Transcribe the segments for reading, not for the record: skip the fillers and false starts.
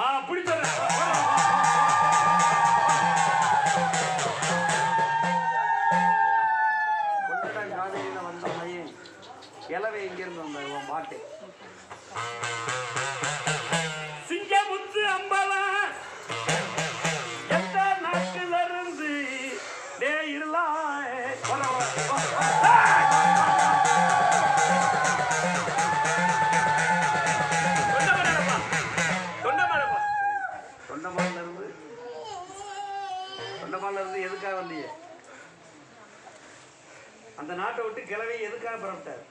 அப்படி சொல்றேன். காலையில வந்த மையன் கிளவை எங்கிருந்து வந்த பாட்டு சிங்கமுத்து அம்பலம் எந்த நாட்டுல இருந்து டே இருலாம் தொண்டமான்ல இருந்து எதுக்காக வந்தீங்க? அந்த நாட்டை விட்டு கிளவி எதுக்காக புறப்பட்டார்?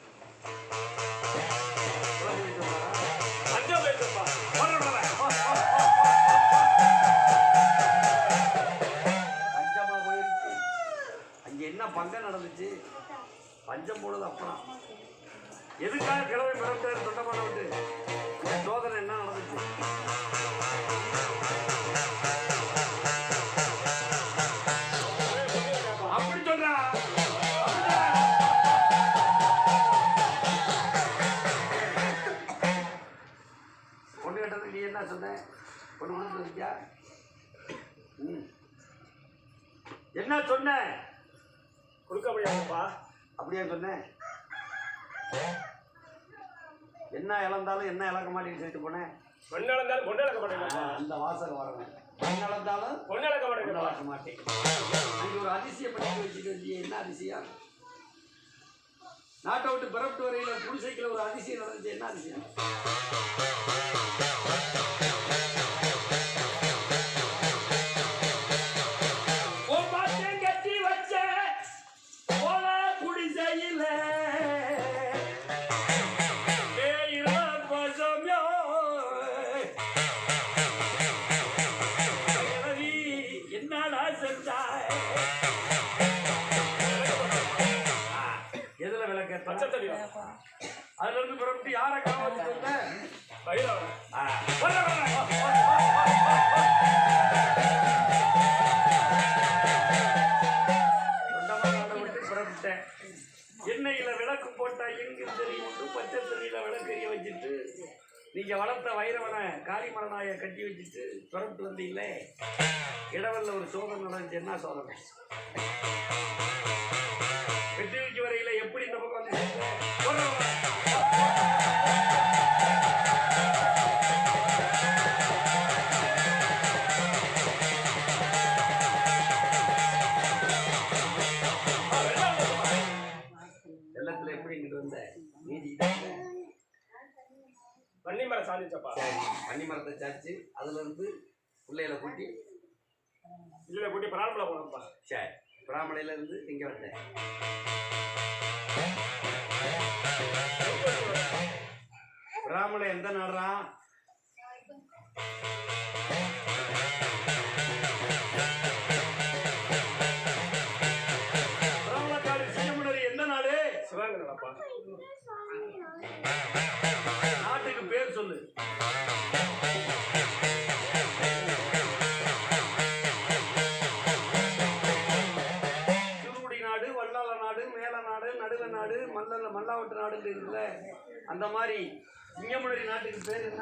பஞ்சமா போயிருச்சு. அங்க என்ன பங்கம் நடந்துச்சு? பஞ்சம் போடுது. அப்பலாம் எதுக்காக கிளவி புறப்பட்டார்? தொண்டமான விட்டு இந்த சோதனை என்ன நடந்துச்சு? அப்படி சொல்றா. பொண்ணு கட்டதுக்கு நீ என்ன சொன்ன? பொண்ணு கொடுத்துருக்கியா? என்ன சொன்ன? கொடுக்க முடியாதுப்பா. அப்படியே சொன்னேன். என்ன இழந்தாலும் என்ன இழக்க மாட்டேன்னு சொல்லிட்டு போனேன். பொண்ணு இழந்தாலும் பொண்ணு இழக்க மாட்டேன். அந்த வாசகம் வரணும். பொண்ணு இழந்தாலும் பொண்ணு இழக்க மாட்டேன். இழக்க மாட்டேன். அங்கே ஒரு அதிசயம் பண்ணி வச்சுட்டு வந்தியே. என்ன அதிசயம்? நாட்டை விட்டு பிறப்பிட்டு வரையில குடிசைக்கில் ஒரு அதிசயம் நடந்துச்சு. என்ன அதிசயம்? கட்டி வச்ச போல குடிசையில என்னடா செஞ்சாய்? எதுல விளக்க? பச்சத்தடி. அதுல இருந்து பிறப்பிட்டு யாரை காப்பாற்றி சொன்ன? பிறப்பிட்டேன். எண்ணெயில விளக்கு போட்டா எங்கு தெரியும்? பச்சை தண்ணியில விளக்கறிய வச்சுட்டு நீங்க வளர்த்த வைரவனை காளிமரனாய கட்டி வச்சுட்டு பிறப்பிட்டு வந்தீங்களே. இடவல்ல ஒரு சோதனை நடந்துச்சு. என்ன சோதனை? வெட்டி வைக்க வரையில எப்படி இந்த பக்கம் வந்து வெள்ளத்துல எப்படி இங்கிட்டு வந்த? நீதி பன்னிமரம் சாதிச்சப்பா. பன்னிமரத்தை சாதிச்சு அதுல இருந்து பிள்ளைகளை கூட்டி இல்லை கூட்டி பிராமலை போனப்பா. சரி, பிராமலையில இருந்து இங்க வந்தேன். பிராமலை எந்த நாடுறா? பிராமலக்காடு சிங்கமுனரி எந்த நாடு? சிவகங்கை நாடப்பா. நாட்டுக்கு பேர் சொல்லு. திருமுடி நாடு, வல்லாள நாடு, மேல நாடு, நடுவ நாடு, மல்லாவட்டு நாடு இருக்குல்ல. அந்த மாதிரி சிங்கமுனரி நாட்டுக்கு பேர் என்ன?